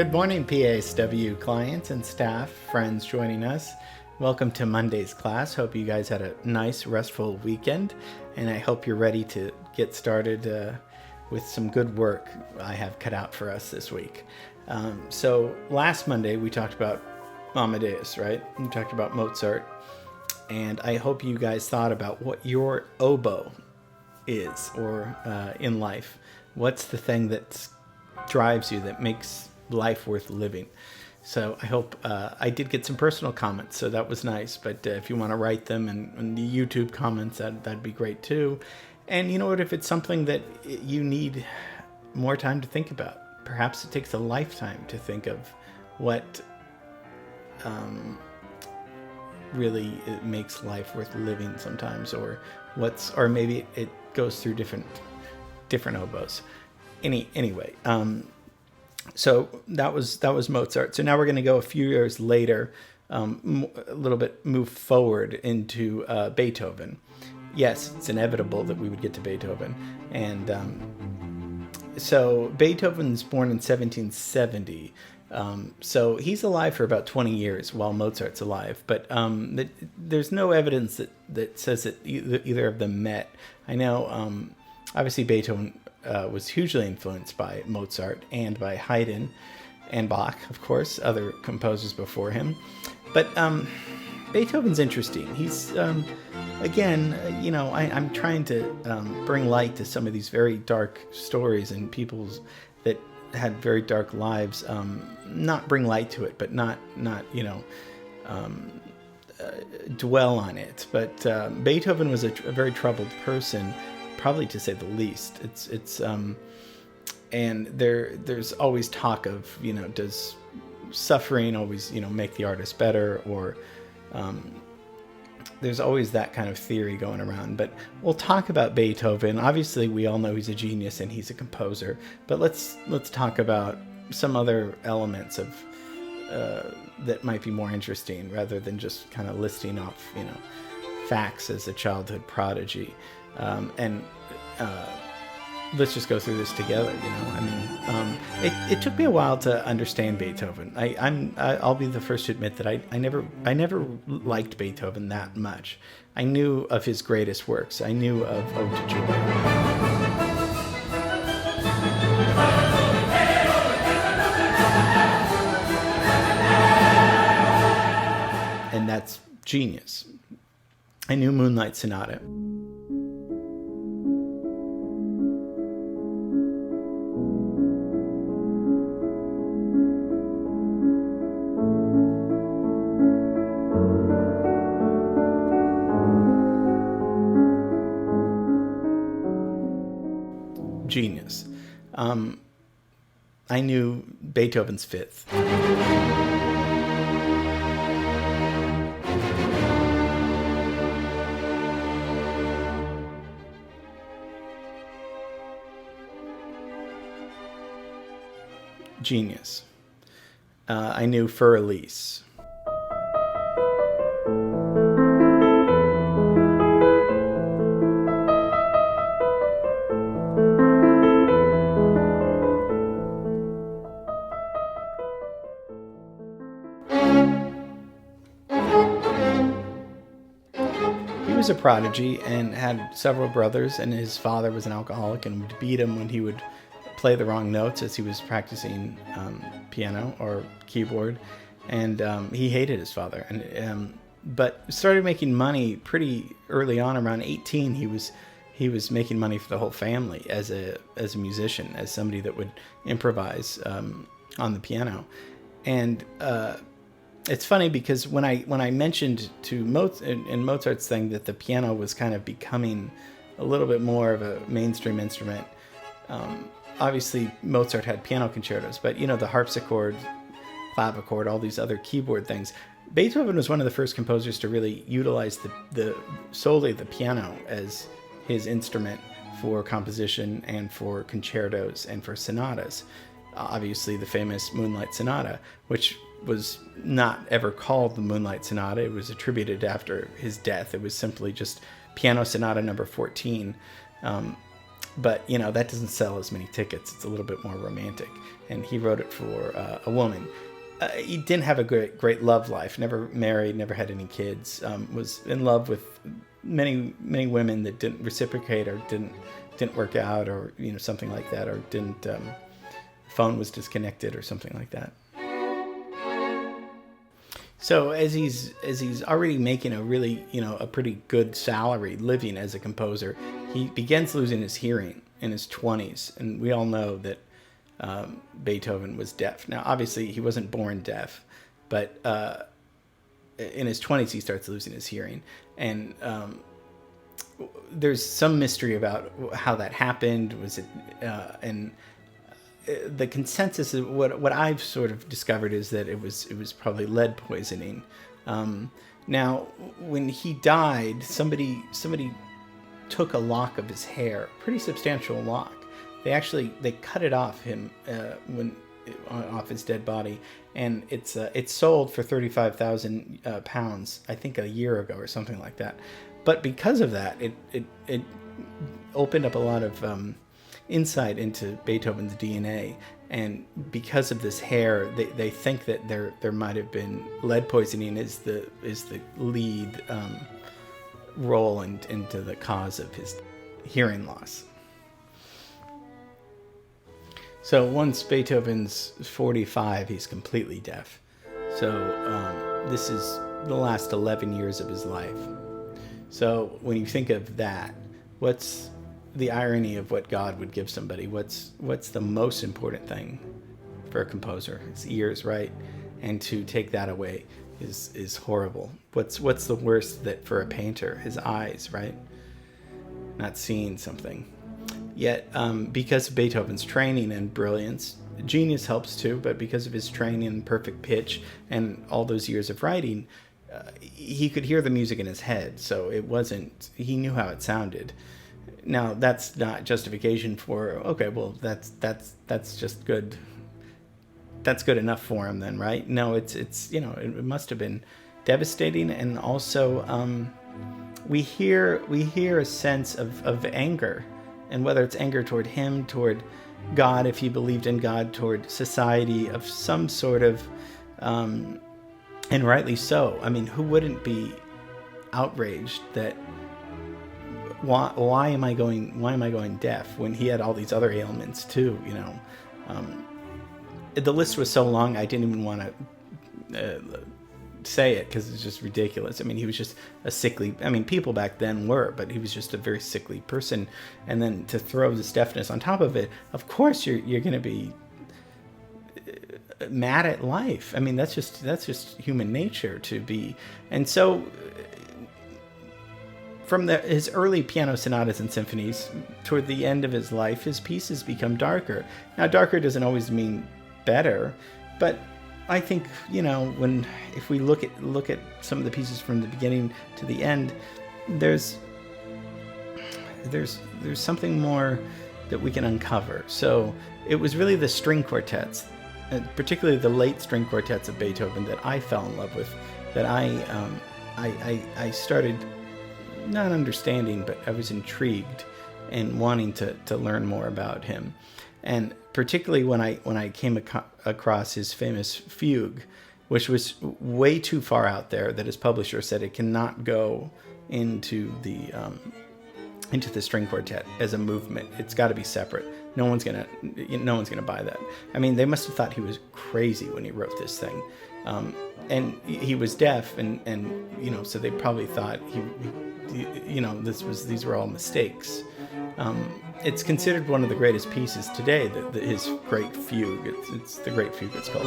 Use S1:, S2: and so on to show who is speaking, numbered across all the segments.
S1: Good morning, PASW clients and staff, friends joining us. Welcome to Monday's class. Hope you guys had a nice, restful weekend, and I hope you're ready to get started with some good work I have cut out for us this week. So last Monday, we talked about Amadeus, right? We talked about Mozart, and I hope you guys thought about what your oboe is or in life. What's the thing that drives you, that makes life worth living? So I hope I did get some personal comments, so that was nice. But if you want to write them in the YouTube comments, that'd be great too. And you know what? If it's something that you need more time to think about, perhaps it takes a lifetime to think of what really it makes life worth living sometimes, or maybe it goes through different oboes. Anyway. So that was Mozart. So now we're going to go a few years later, a little bit move forward into Beethoven. Yes, it's inevitable that we would get to Beethoven. And so Beethoven's born in 1770. So he's alive for about 20 years while Mozart's alive. But there's no evidence that says that either of them met. I know, obviously, Beethoven was hugely influenced by Mozart and by Haydn and Bach, of course, other composers before him. But Beethoven's interesting. He's, again, I'm trying to bring light to some of these very dark stories and people's that had very dark lives. Not bring light to it, but not dwell on it. But Beethoven was a very troubled person, probably to say the least. And there's always talk of, does suffering always, make the artist better, or there's always that kind of theory going around. But we'll talk about Beethoven. Obviously, we all know he's a genius and he's a composer, but let's talk about some other elements of that might be more interesting, rather than just kind of listing off, facts as a childhood prodigy. Let's just go through this together. It took me a while to understand Beethoven. I'll be the first to admit that I never liked Beethoven that much. I knew of his greatest works. I knew of Ode to Joy, and that's genius. I knew Moonlight Sonata. Genius. I knew Beethoven's Fifth. Genius. I knew Für Elise. He was a prodigy and had several brothers, and his father was an alcoholic and would beat him when he would play the wrong notes as he was practicing piano or keyboard, and he hated his father. But started making money pretty early on. Around 18, he was making money for the whole family as a musician, as somebody that would improvise on the piano. And it's funny because when I mentioned to Mozart's thing that the piano was kind of becoming a little bit more of a mainstream instrument. Obviously, Mozart had piano concertos, but the harpsichord, clavichord, all these other keyboard things. Beethoven was one of the first composers to really utilize solely the piano as his instrument for composition and for concertos and for sonatas. Obviously, the famous Moonlight Sonata, which was not ever called the Moonlight Sonata. It was attributed after his death. It was simply just Piano Sonata number 14. But that doesn't sell as many tickets. It's a little bit more romantic, and he wrote it for a woman. He didn't have a great love life. Never married. Never had any kids. Was in love with many women that didn't reciprocate or didn't work out, or something like that, or didn't. Phone was disconnected or something like that. So as he's already making a really a pretty good salary living as a composer, he begins losing his hearing in his 20s, and we all know that Beethoven was deaf. Now, obviously, he wasn't born deaf, but in his 20s he starts losing his hearing, and there's some mystery about how that happened. Was it and the consensus is what I've sort of discovered is that it was probably lead poisoning. Now, when he died, somebody took a lock of his hair, pretty substantial lock. They cut it off him off his dead body, and it's sold for 35,000 pounds, I think a year ago or something like that. But because of that, it opened up a lot of insight into Beethoven's DNA, and because of this hair, they think that there might have been lead poisoning is the lead role into the cause of his hearing loss. So once Beethoven's 45, he's completely deaf. So this is the last 11 years of his life. So when you think of that, what's the irony of what God would give somebody? What's the most important thing for a composer? His ears, right? And to take that away is horrible. What's the worst that for a painter? His eyes, right? Not seeing something. Yet, because of Beethoven's training and brilliance, genius helps too, but because of his training and perfect pitch and all those years of writing, he could hear the music in his head. So he knew how it sounded. Now, that's not justification for, okay, well, that's just good. That's good enough for him then, right? No, it's it must have been devastating. And also, we hear a sense of anger, and whether it's anger toward him, toward God, if he believed in God, toward society of some sort of, and rightly so. I mean, who wouldn't be outraged that why am I going deaf when he had all these other ailments too? The list was so long I didn't even want to say it because it's just ridiculous. I mean, he was just a sickly. I mean, people back then were, but he was just a very sickly person. And then to throw this deafness on top of it, of course you're going to be mad at life. I mean, that's just human nature to be. And so from his early piano sonatas and symphonies toward the end of his life, his pieces become darker. Now, darker doesn't always mean better, but I think if we look at some of the pieces from the beginning to the end, there's something more that we can uncover. So it was really the string quartets, particularly the late string quartets of Beethoven, that I fell in love with. That I started not understanding, but I was intrigued and wanting to learn more about him. And particularly when I came across his famous fugue, which was way too far out there, that his publisher said it cannot go into the string quartet as a movement. It's got to be separate. No one's gonna buy that. I mean, they must have thought he was crazy when he wrote this thing, and he was deaf, and so they probably thought these were all mistakes. It's considered one of the greatest pieces today, his great fugue. It's the great fugue, it's called.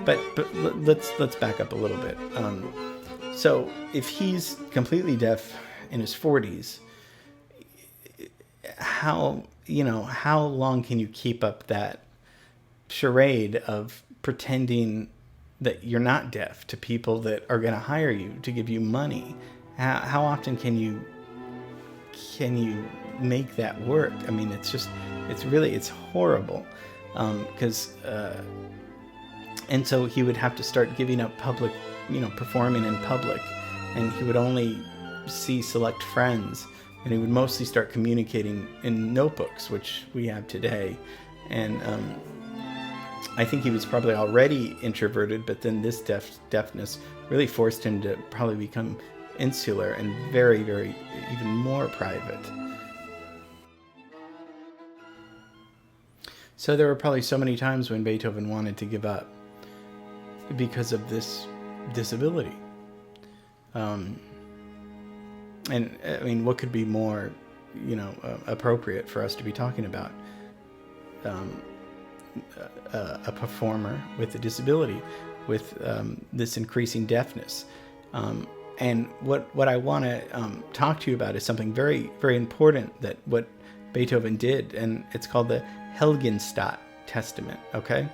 S1: But let's back up a little bit. So if he's completely deaf in his 40s, how long can you keep up that charade of pretending that you're not deaf to people that are going to hire you to give you money how often can you make that work? I mean, it's horrible, because and so he would have to start giving up public, performing in public, and he would only see select friends, and he would mostly start communicating in notebooks, which we have today. And I think he was probably already introverted, but then this deafness really forced him to probably become insular and very, very, even more private. So there were probably so many times when Beethoven wanted to give up because of this disability. And I mean, what could be more, appropriate for us to be talking about? A performer with a disability, with this increasing deafness. And what I want to talk to you about is something very, very important, that what Beethoven did, and it's called the Heiligenstadt Testament, okay?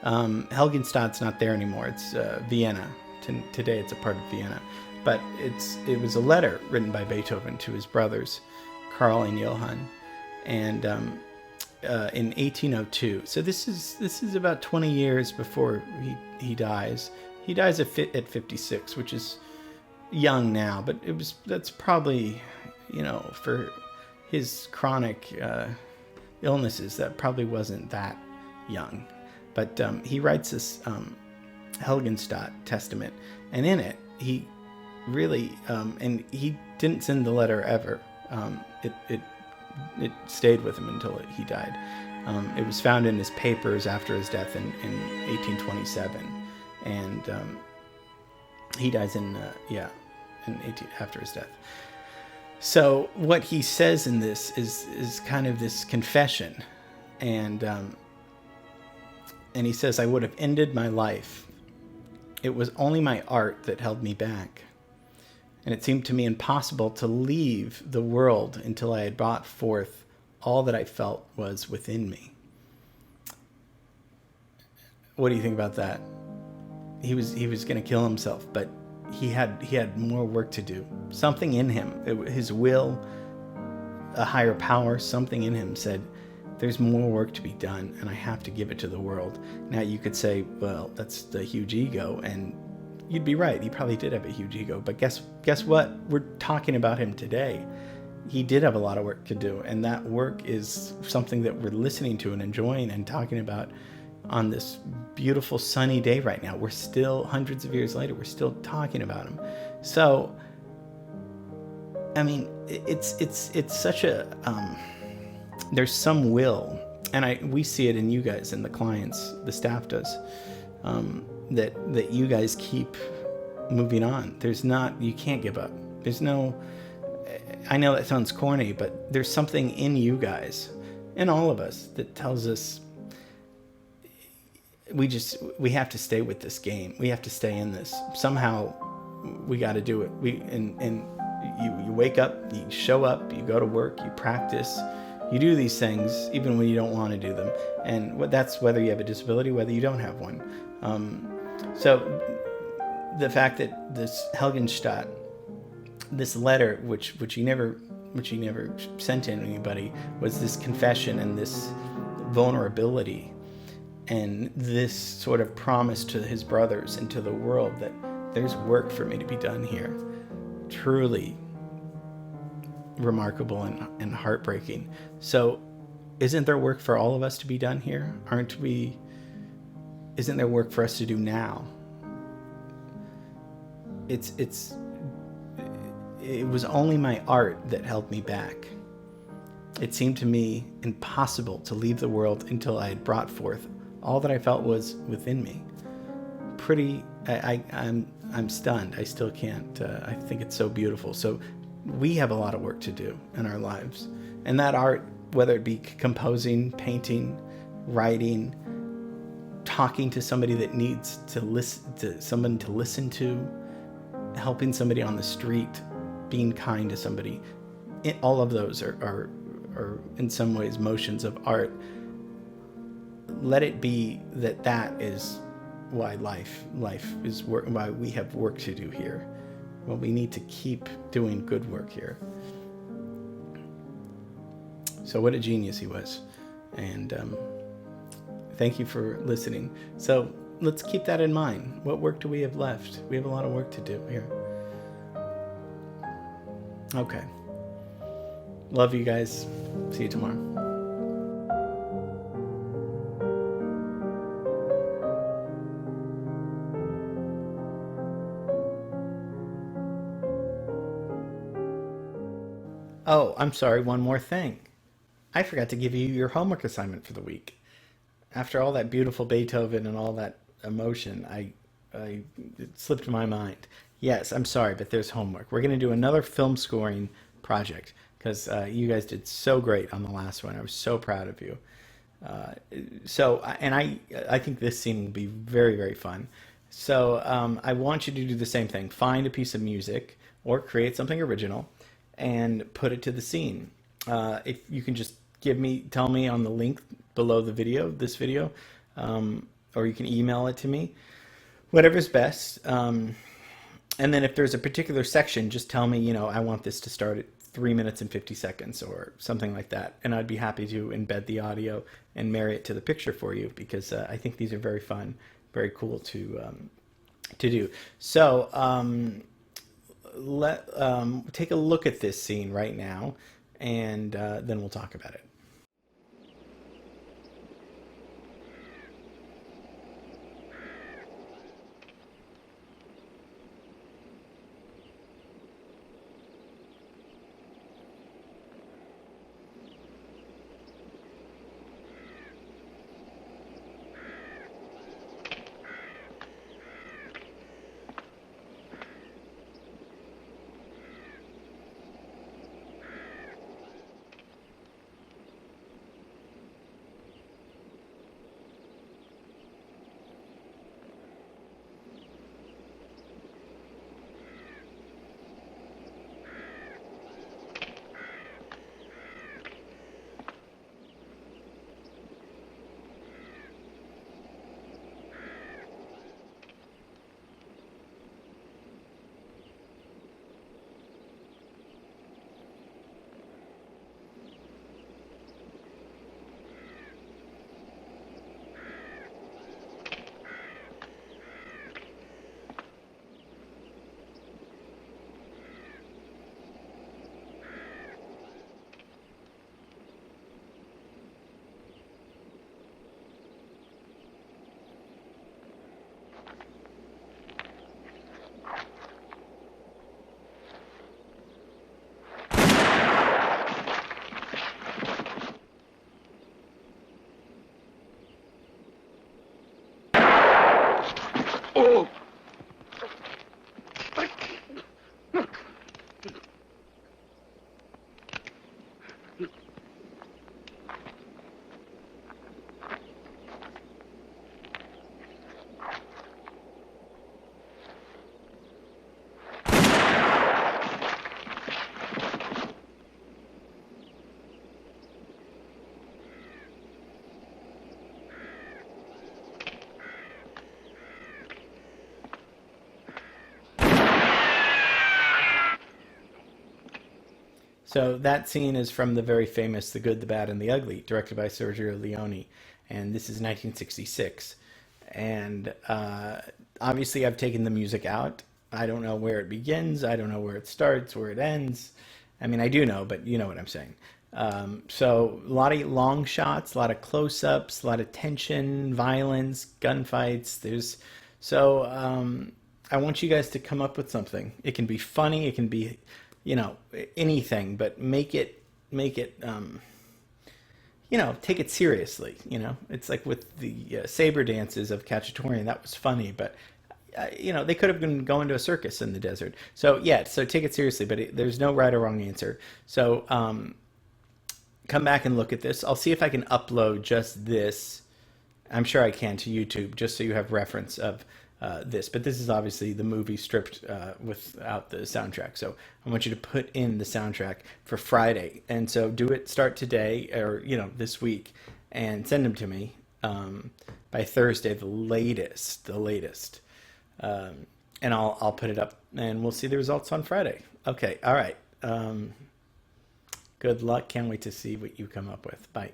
S1: Heiligenstadt's not there anymore. It's Vienna. Today it's a part of Vienna. But it was a letter written by Beethoven to his brothers, Karl and Johann, and in 1802. So this is about 20 years before he dies. He dies at 56, which is young now, but that's probably, for his chronic illnesses, that probably wasn't that young. But he writes this Heiligenstadt Testament, and in it he really, and he didn't send the letter ever. It stayed with him until he died. It was found in his papers after his death in 1827, and he dies after his death. So what he says in this is kind of this confession, and he says, "I would have ended my life. It was only my art that held me back. And it seemed to me impossible to leave the world until I had brought forth all that I felt was within me." What do you think about that? He was going to kill himself, but he had more work to do. Something in him, his will, a higher power, something in him said, there's more work to be done, and I have to give it to the world. Now you could say, well, that's the huge ego, and you'd be right. He probably did have a huge ego, but guess what? We're talking about him today. He did have a lot of work to do, and that work is something that we're listening to and enjoying and talking about on this beautiful sunny day right now. We're still, hundreds of years later, we're still talking about him. So, I mean, it's such a there's some will, and we see it in you guys and the clients, the staff does. That you guys keep moving on. You can't give up. I know that sounds corny, but there's something in you guys, in all of us, that tells us we have to stay with this game. We have to stay in this. Somehow we got to do it. You wake up, you show up, you go to work, you practice, you do these things even when you don't want to do them. And that's whether you have a disability, whether you don't have one. So the fact that this Heiligenstadt, this letter, which he never sent to anybody, was this confession and this vulnerability and this sort of promise to his brothers and to the world that there's work for me to be done here. Truly remarkable and heartbreaking. So isn't there work for all of us to be done here? Isn't there work for us to do now? It was only my art that held me back. It seemed to me impossible to leave the world until I had brought forth all that I felt was within me. I'm stunned. I still can't. I think it's so beautiful. So we have a lot of work to do in our lives, and that art, whether it be composing, painting, writing, talking to somebody that needs to listen to, helping somebody on the street, being kind to somebody, all of those are in some ways motions of art. Let it be that is why life is work, why we have work to do here. Well, we need to keep doing good work here. So what a genius he was. And thank you for listening. So let's keep that in mind. What work do we have left? We have a lot of work to do here. Okay. Love you guys. See you tomorrow. Oh, I'm sorry, one more thing. I forgot to give you your homework assignment for the week. After all that beautiful Beethoven and all that emotion, I it slipped my mind. Yes, I'm sorry, but there's homework. We're going to do another film scoring project because you guys did so great on the last one. I was so proud of you. Uh, I think this scene will be very, very fun. So I want you to do the same thing. Find a piece of music or create something original and put it to the scene. If you can just tell me on the link below the video, this video, or you can email it to me, whatever's best. And then if there's a particular section, just tell me, I want this to start at 3 minutes and 50 seconds or something like that. And I'd be happy to embed the audio and marry it to the picture for you because I think these are very fun, very cool to do. So take a look at this scene right now, and then we'll talk about it.
S2: Oh!
S1: So that scene is from the very famous The Good, the Bad, and the Ugly, directed by Sergio Leone, and this is 1966. And obviously, I've taken the music out. I don't know where it begins. I don't know where it starts, where it ends. I mean, I do know, but you know what I'm saying. So a lot of long shots, a lot of close-ups, a lot of tension, violence, gunfights. I want you guys to come up with something. It can be funny. It can be, you know, anything, but take it seriously. It's like with the saber dances of Cacciatorian. That was funny, but they could have been going to a circus in the desert. So yeah, so take it seriously, but there's no right or wrong answer. So come back and look at this. I'll see if I can upload just this. I'm sure I can to YouTube, just so you have reference of this. But this is obviously the movie stripped without the soundtrack. So I want you to put in the soundtrack for Friday, and so start today or this week, and send them to me by Thursday, the latest. and I'll put it up, and we'll see the results on Friday. Okay, all right. Good luck. Can't wait to see what you come up with. Bye.